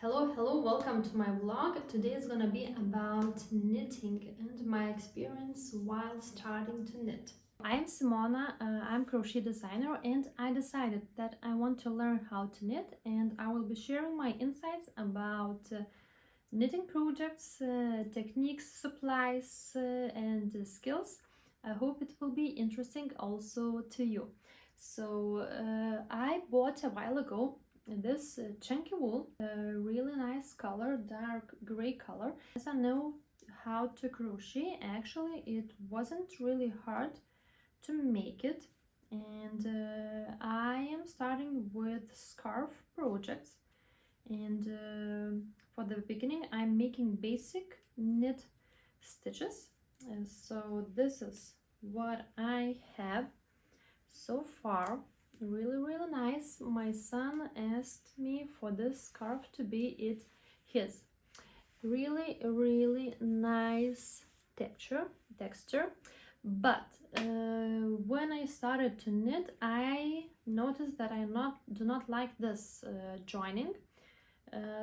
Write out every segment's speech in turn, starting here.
Hello, welcome to my vlog. Today is gonna be about knitting and my experience while starting to knit. I'm Simona, I'm crochet designer, and I decided that I want to learn how to knit, and I will be sharing my insights about knitting projects, techniques, supplies, and skills. I hope it will be interesting also to you. So I bought a while ago this chunky wool, a really nice color, dark gray color. As I know how to crochet, actually it wasn't really hard to make it, and I am starting with scarf projects, and for the beginning I'm making basic knit stitches. So this is what I have so far. Really nice. My son asked me for this scarf to be his. Really nice texture. But when I started to knit, I noticed that I do not like this joining.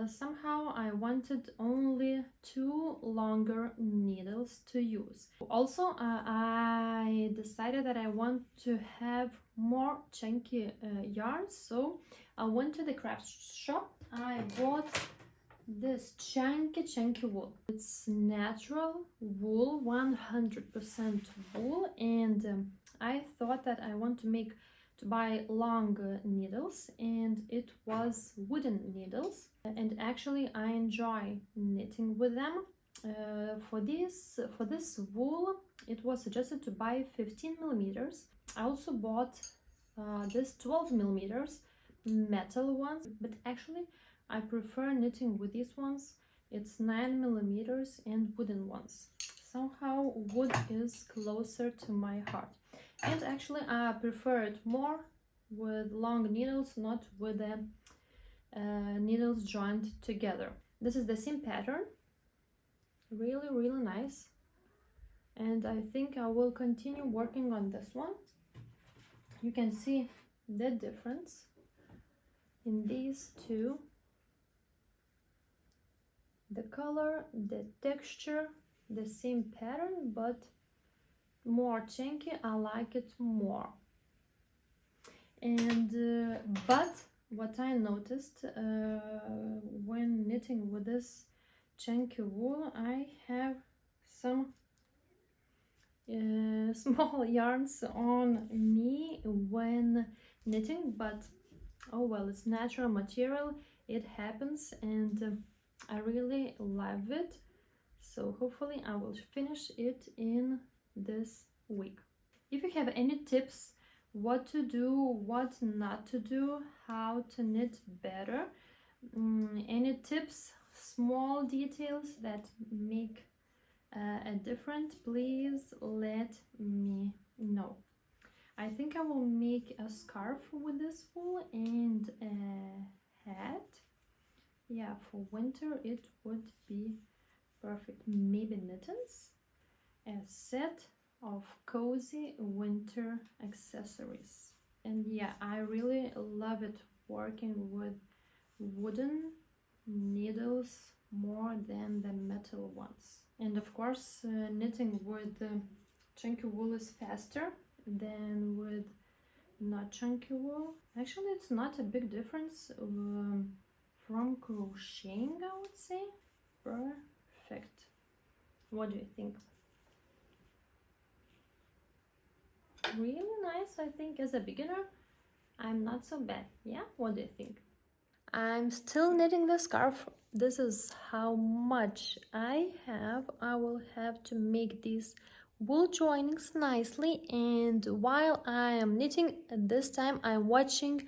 Somehow I wanted only two longer needles to use. Also, I decided that I want to have more chunky yarns, so I went to the craft shop. I bought this chunky wool. It's natural wool, 100% wool, and I thought that I want to buy long needles, and it was wooden needles, and actually I enjoy knitting with them. For this wool it was suggested to buy 15 millimeters. I also bought this 12 millimeters metal ones, but actually I prefer knitting with these ones. It's 9 millimeters and wooden ones. Somehow wood is closer to my heart. And actually I prefer it more with long needles, not with the needles joined together. This is the same pattern, really nice, and I think I will continue working on this one. You can see the difference in these two, the color, the texture, the same pattern but more chunky. I like it more. And but what I noticed when knitting with this chunky wool, I have some small yarns on me when knitting, but oh well, it's natural material, it happens, and I really love it. So hopefully I will finish it in this week. If you have any tips what to do, what not to do, how to knit better, any tips, small details that make a difference, please let me know. I think I will make a scarf with this wool and a hat. Yeah, for winter it would be perfect. Maybe mittens, a set of cozy winter accessories. And yeah, I really love it working with wooden needles more than the metal ones. And of course, knitting with chunky wool is faster than with not chunky wool. Actually, it's not a big difference from crocheting, I would say. Perfect. What do you think? Really nice. I think as a beginner I'm not so bad. Yeah, what do you think? I'm still knitting the scarf. This is how much I have. I will have to make these wool joinings nicely, and while I am knitting this time I'm watching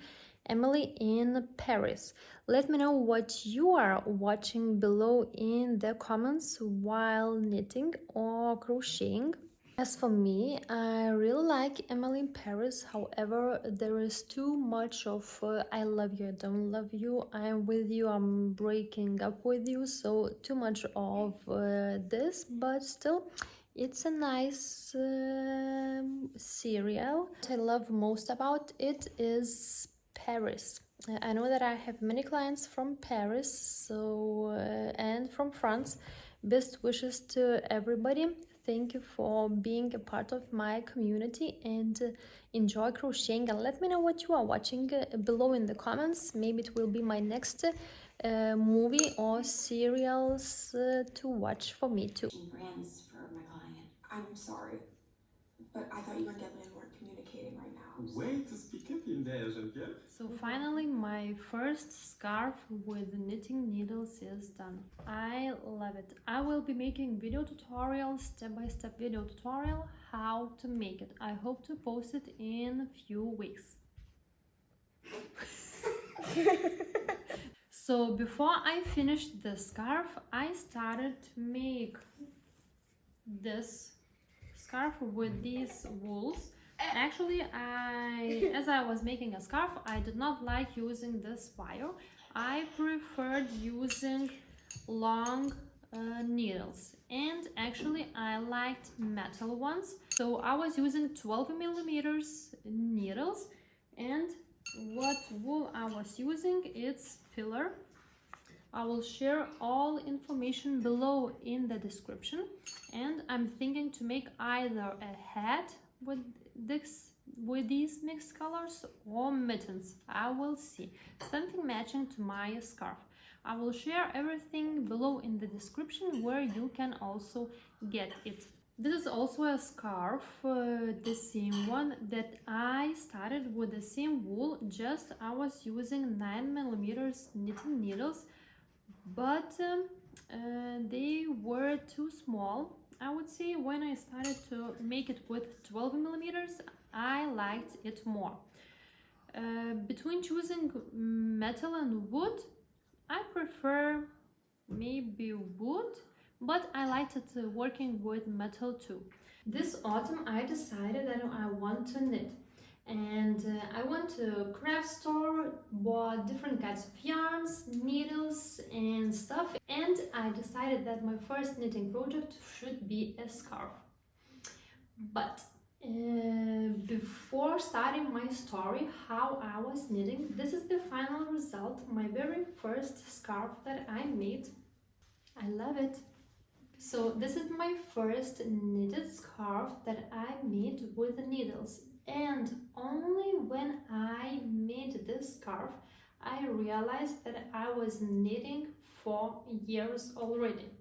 Emily in Paris. Let me know what you are watching below in the comments while knitting or crocheting. As for me, I really like Emily in Paris. However, there is too much of I love you, I don't love you, I'm with you, I'm breaking up with you. So too much of this, but still it's a nice serial. What I love most about it is Paris. I know that I have many clients from Paris, so and from France. Best wishes to everybody. Thank you for being a part of my community, and enjoy crocheting, and let me know what you are watching below in the comments. Maybe it will be my next movie or serials to watch for me too. Brands for my client. I'm sorry, but I thought you and Devlin weren't communicating right now. Wait to speak up in there, Geneviève. So finally my first scarf with knitting needles is done. I love it. I will be making video tutorial, step-by-step video tutorial how to make it. I hope to post it in a few weeks. So before I finished the scarf, I started to make this scarf with these wools. Actually, as I was making a scarf, I did not like using this wire. I preferred using long needles, and actually I liked metal ones, so I was using 12mm needles. And what wool I was using, it's Pillar. I will share all information below in the description, and I'm thinking to make either a hat with these mixed colors or mittens. I will see, something matching to my scarf. I will share everything below in the description where you can also get it. This is also a scarf, the same one that I started with the same wool, just I was using 9mm knitting needles, but they were too small. I would say when I started to make it with 12mm, I liked it more. Between choosing metal and wood, I prefer maybe wood, but I liked it working with metal too. This autumn I decided that I want to knit, and I went to a craft store, bought different kinds of yarns, needles and stuff, and I decided that my first knitting project should be a scarf. But before starting my story how I was knitting, this is the final result, my very first scarf that I made. I love it. So this is my first knitted scarf that I made with needles, and only when I made this scarf I realized that I was knitting for years already.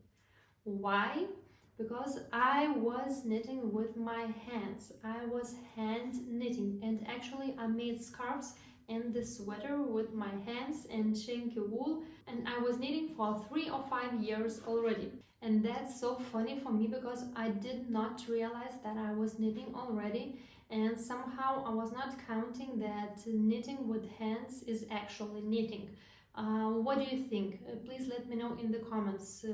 Why? Because I was knitting with my hands. I was hand knitting, and actually I made scarves and the sweater with my hands and chinky wool, and I was knitting for 3 or 5 years already. And that's so funny for me because I did not realize that I was knitting already, and somehow I was not counting that knitting with hands is actually knitting. What do you think? Please let me know in the comments.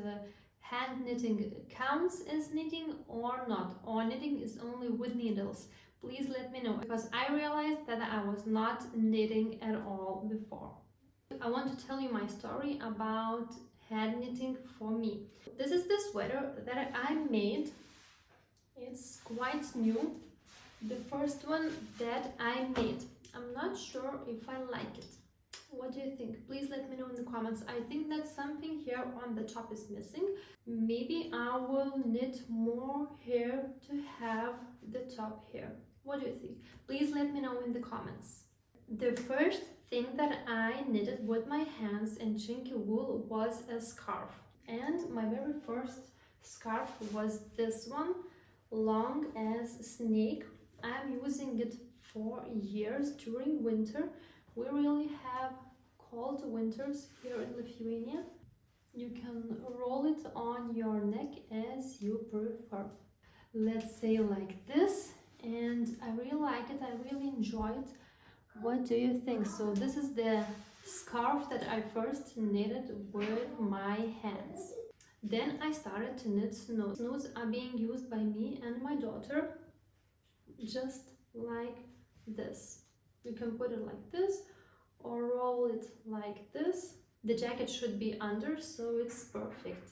Hand knitting counts as knitting or not, or knitting is only with needles. Please let me know, because I realized that I was not knitting at all before. I want to tell you my story about hand knitting for me. This is the sweater that I made. It's quite new, the first one that I made. I'm not sure if I like it. What do you think? Please let me know in the comments. I think that something here on the top is missing. Maybe I will knit more here to have the top here. What do you think? Please let me know in the comments. The first thing that I knitted with my hands and chinky wool was a scarf. And my very first scarf was this one, long as a snake. I'm using it for years during winter. We really have cold winters here in Lithuania. You can roll it on your neck as you prefer. Let's say like this, and I really like it, I really enjoy it. What do you think? So this is the scarf that I first knitted with my hands. Then I started to knit snoods. Snoods are being used by me and my daughter, just like this. You can put it like this or roll it like this. The jacket should be under, so it's perfect.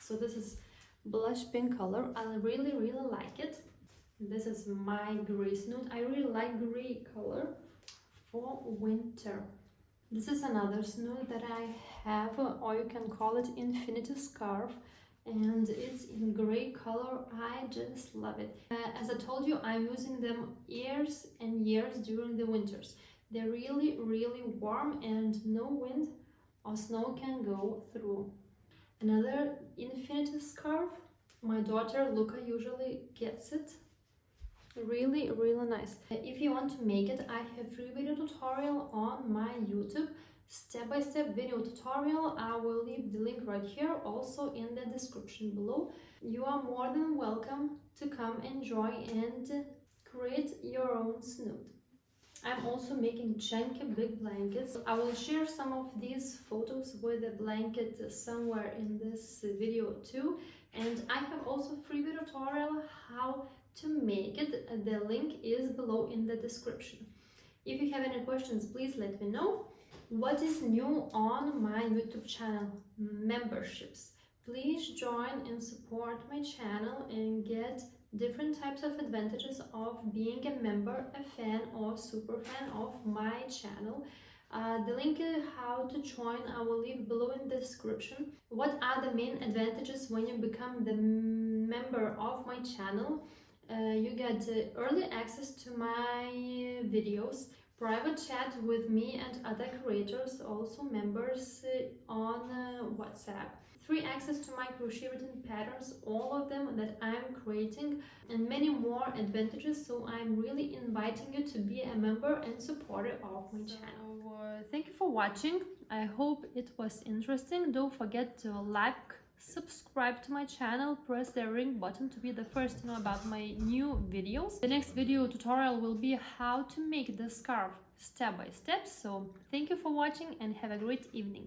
So this is blush pink color. I really like it. This is my gray snood. I really like gray color for winter. This is another snood that I have, or you can call it infinity scarf, and it's in gray color. I just love it. As I told you, I'm using them years and years during the winters. They're really warm and no wind or snow can go through. Another infinity scarf. My daughter Luca usually gets it. Really nice. If you want to make it, I have free video tutorial on my YouTube, step-by-step video tutorial. I will leave the link right here, also in the description below. You are more than welcome to come enjoy and create your own snood. I'm also making chunky big blankets. I will share some of these photos with a blanket somewhere in this video too. And I have also free video tutorial how to make it. The link is below in the description. If you have any questions, please let me know. What is new on my YouTube channel? Memberships. Please join and support my channel and get different types of advantages of being a member, a fan or super fan of my channel. The link how to join I will leave below in the description. What are the main advantages when you become the member of my channel? You get early access to my videos, private chat with me and other creators, also members on WhatsApp, free access to my crochet written patterns, all of them that I'm creating, and many more advantages. So I'm really inviting you to be a member and supporter of my channel. Thank you for watching. I hope it was interesting. Don't forget to like, subscribe to my channel, press the ring button to be the first to know about my new videos. The next video tutorial will be how to make the scarf step by step. So thank you for watching and have a great evening.